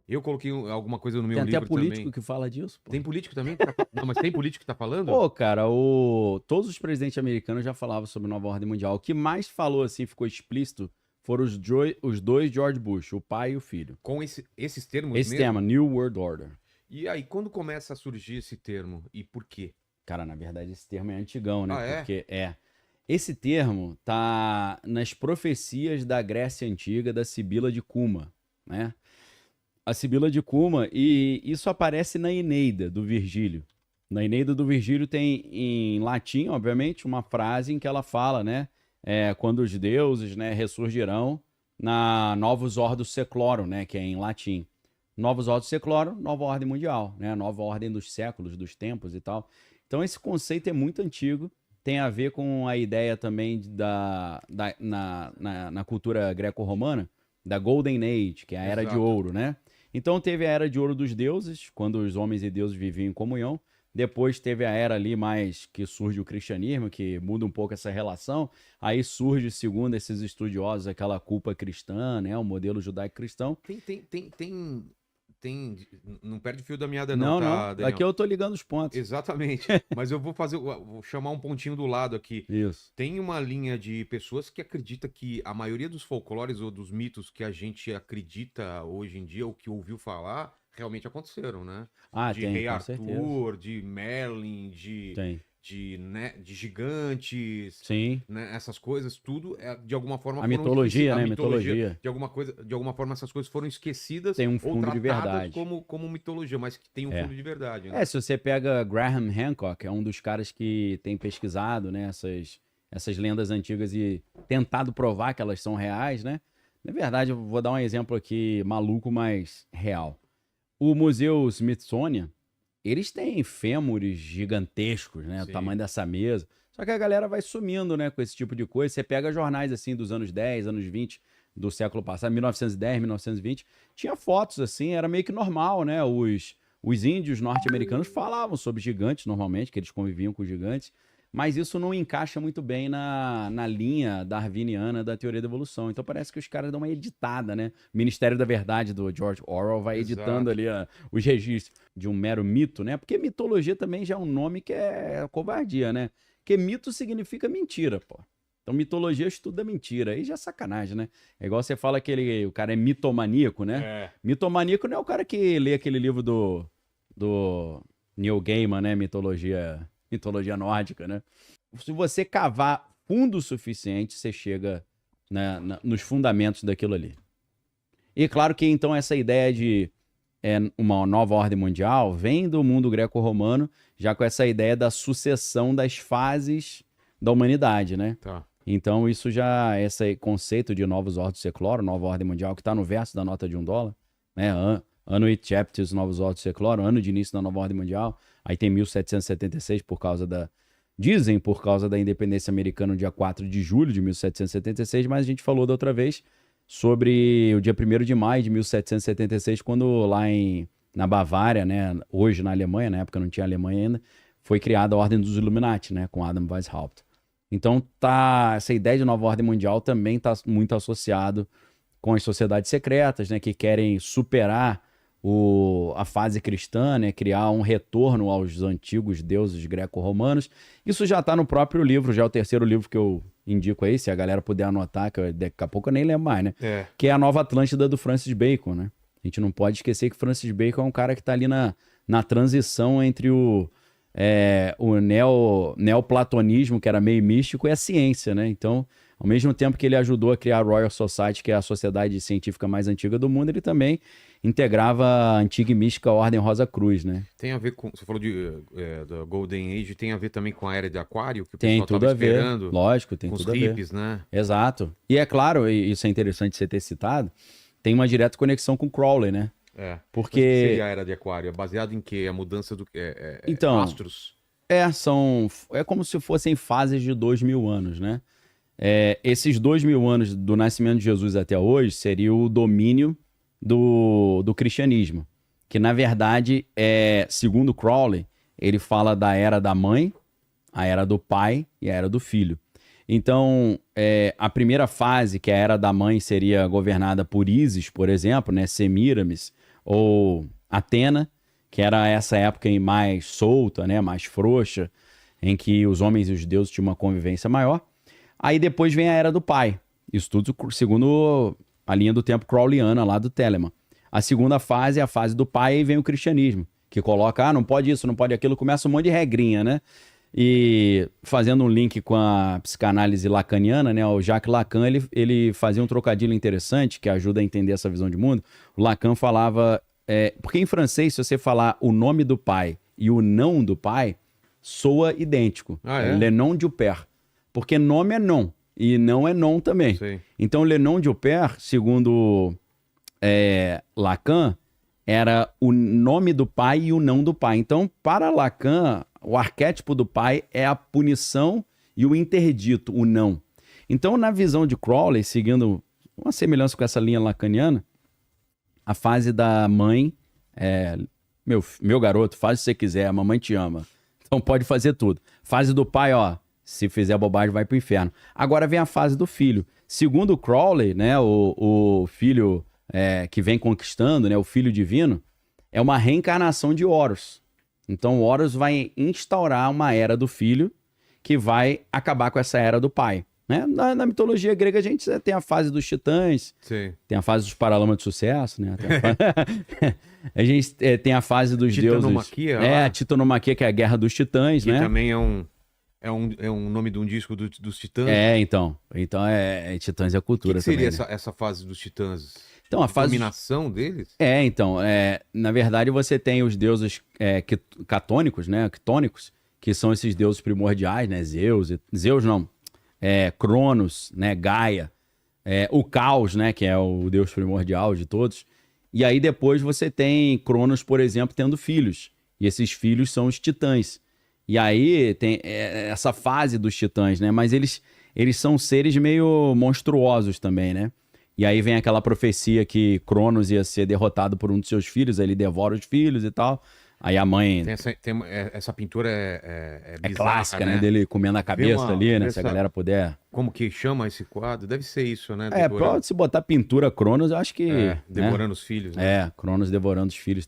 Eu coloquei alguma coisa no meu Tem até livro político também. que fala disso, pô. Tem político também? Não, mas tem político que tá falando? Pô, cara, todos os presidentes americanos já falavam sobre nova ordem mundial. O que mais falou, assim, ficou explícito, foram os dois George Bush, o pai e o filho. Com esses termos Esse mesmo? tema, New World Order. E aí, quando começa a surgir esse termo? E por quê? Cara, na verdade, esse termo é antigão, né? Ah, é? Porque esse termo tá nas profecias da Grécia Antiga, da Sibila de Cuma, né? A Sibila de Cuma, e isso aparece na Eneida, do Virgílio. Na Eneida do Virgílio tem, em latim, obviamente, uma frase em que ela fala, né? Quando os deuses, né, ressurgirão na Novus Ordo Seclorum, né? Que é em latim. Novus Ordo Seclorum, nova ordem mundial, né? Nova ordem dos séculos, dos tempos e tal. Então esse conceito é muito antigo, tem a ver com a ideia também na cultura greco-romana, da Golden Age, que é a Era de Exato. Ouro, né? Então teve a Era de Ouro dos deuses, quando os homens e deuses viviam em comunhão. Depois teve a era ali mais que surge o cristianismo, que muda um pouco essa relação. Aí surge, segundo esses estudiosos, aquela culpa cristã, né? O modelo judaico-cristão. Não perde o fio da meada Não, tá, Daniel? aqui eu tô ligando os pontos. Exatamente. Mas eu vou chamar um pontinho do lado aqui. Isso. Tem uma linha de pessoas que acredita que a maioria dos folclores ou dos mitos que a gente acredita hoje em dia, ou que ouviu falar, realmente aconteceram, né? Ah, De tem, Rei com Arthur, certeza. de Merlin, Tem. de gigantes, Sim. né? Essas coisas, tudo de alguma forma A mitologia, né? a Mitologia. de alguma forma essas coisas foram esquecidas Tem um ou fundo de tratadas verdade. como mitologia, mas que tem um fundo de verdade, né? Se você pega Graham Hancock, é um dos caras que tem pesquisado, né, essas lendas antigas e tentado provar que elas são reais, né? Na verdade, eu vou dar um exemplo aqui maluco, mas real. O Museu Smithsonian, eles têm fêmures gigantescos, né? O Sim. tamanho dessa mesa. Só que a galera vai sumindo, né, com esse tipo de coisa. Você pega jornais, assim, dos anos 10, anos 20 do século passado, 1910, 1920, tinha fotos, assim, era meio que normal, né? Os índios norte-americanos falavam sobre gigantes, normalmente, que eles conviviam com gigantes, mas isso não encaixa muito bem na linha darwiniana da teoria da evolução. Então parece que os caras dão uma editada, né? O Ministério da Verdade do George Orwell vai editando ali os registros de um mero mito, né? Porque mitologia também já é um nome que é covardia, né? Porque mito significa mentira, pô. Então mitologia estuda mentira. Aí já é sacanagem, né? É igual você fala que o cara é mitomaníaco, né? Mitomaníaco não é o cara que lê aquele livro do Neil Gaiman, né? Mitologia nórdica, né? Se você cavar fundo o suficiente, você chega nos fundamentos daquilo ali. E claro que então essa ideia de uma nova ordem mundial vem do mundo greco-romano, já com essa ideia da sucessão das fases da humanidade, né? Tá. Então isso esse conceito de novos ordens seclorum, nova ordem mundial, que está no verso da nota de $1, né? Anno chapters, novos ordens seclorum, ano de início da nova ordem mundial. Aí tem 1776 dizem por causa da independência americana no dia 4 de julho de 1776, mas a gente falou da outra vez sobre o dia 1º de maio de 1776, quando lá na Bavária, né, hoje na Alemanha, na época não tinha Alemanha ainda, foi criada a Ordem dos Illuminati, né, com Adam Weishaupt. Então essa ideia de nova ordem mundial também está muito associado com as sociedades secretas, né, que querem superar a fase cristã, né, criar um retorno aos antigos deuses greco-romanos. Isso já está no próprio livro, já é o terceiro livro que eu indico aí, se a galera puder anotar, que daqui a pouco eu nem lembro mais, né? Que é a Nova Atlântida do Francis Bacon, né? A gente não pode esquecer que Francis Bacon é um cara que está ali na transição entre o neoplatonismo, que era meio místico, e a ciência, né? Então, ao mesmo tempo que ele ajudou a criar a Royal Society, que é a sociedade científica mais antiga do mundo, ele também integrava a antiga e mística Ordem Rosa Cruz, né? Tem a ver com... Você falou da Golden Age, tem a ver também com a Era de Aquário, que o Tem pessoal tudo estava a ver, esperando? lógico, tem com tudo a os ver. hippies, né? Exato. E é claro, e isso é interessante você ter citado, tem uma direta conexão com Crowley, né? Porque... Mas o que seria a Era de Aquário? É baseado em quê? A mudança do... Então, astros? É como se fossem fases de 2000 anos, né? Esses 2000 anos do nascimento de Jesus até hoje seria o domínio do cristianismo, que na verdade, segundo Crowley, ele fala da era da mãe, a era do pai e a era do filho. Então, a primeira fase, que é a era da mãe, seria governada por Ísis, por exemplo, né? Semíramis, ou Atena, que era essa época aí mais solta, né, mais frouxa, em que os homens e os deuses tinham uma convivência maior. Aí depois vem a Era do Pai. Isso tudo segundo a linha do tempo crowleyana lá do Telemann. A segunda fase é a fase do pai e vem o cristianismo, que coloca, não pode isso, não pode aquilo, começa um monte de regrinha, né? E fazendo um link com a psicanálise lacaniana, né? O Jacques Lacan, ele fazia um trocadilho interessante que ajuda a entender essa visão de mundo. O Lacan falava... porque em francês, se você falar o nome do pai e o não do pai, soa idêntico. Le nom du père. Porque nome é non. E não é non também. Sim. Então, le nom du père, segundo Lacan, era o nome do pai e o não do pai. Então, para Lacan, o arquétipo do pai é a punição e o interdito, o não. Então, na visão de Crowley, seguindo uma semelhança com essa linha lacaniana, a fase da mãe é, meu garoto, faz o que você quiser, a mamãe te ama. Então pode fazer tudo. Fase do pai, ó, se fizer bobagem vai pro inferno. Agora vem a fase do filho. Segundo Crowley, né, o filho que vem conquistando, né, o filho divino, é uma reencarnação de Horus. Então Horus vai instaurar uma era do filho que vai acabar com essa era do pai. Né? Na mitologia grega a gente tem a fase dos titãs, Sim. Tem a fase dos Paralamas de Sucesso, né? A gente tem a fase dos Titanomaquia, deuses... a Titanomaquia, que é a Guerra dos Titãs, que né? também é um nome de um disco dos Titãs. Então Titãs é a cultura que seria também, né? essa fase dos Titãs? Então, a fase... Dominação deles? Na verdade você tem os deuses catônicos, né? Quitônicos, que são esses deuses primordiais, né? Zeus não... Cronos, né, Gaia, o Caos, né, que é o deus primordial de todos. E aí depois você tem Cronos, por exemplo, tendo filhos. E esses filhos são os titãs. E aí tem essa fase dos titãs, né? Mas eles são seres meio monstruosos também, né? E aí vem aquela profecia que Cronos ia ser derrotado por um dos seus filhos, aí ele devora os filhos e tal. Aí a mãe... Essa pintura é bizarra, clássica, né? Dele comendo a cabeça ali, né? Se a galera puder... Como que chama esse quadro? Deve ser isso, né? Pode se botar pintura Cronos, eu acho que... devorando né? os filhos. Né? Cronos devorando os filhos.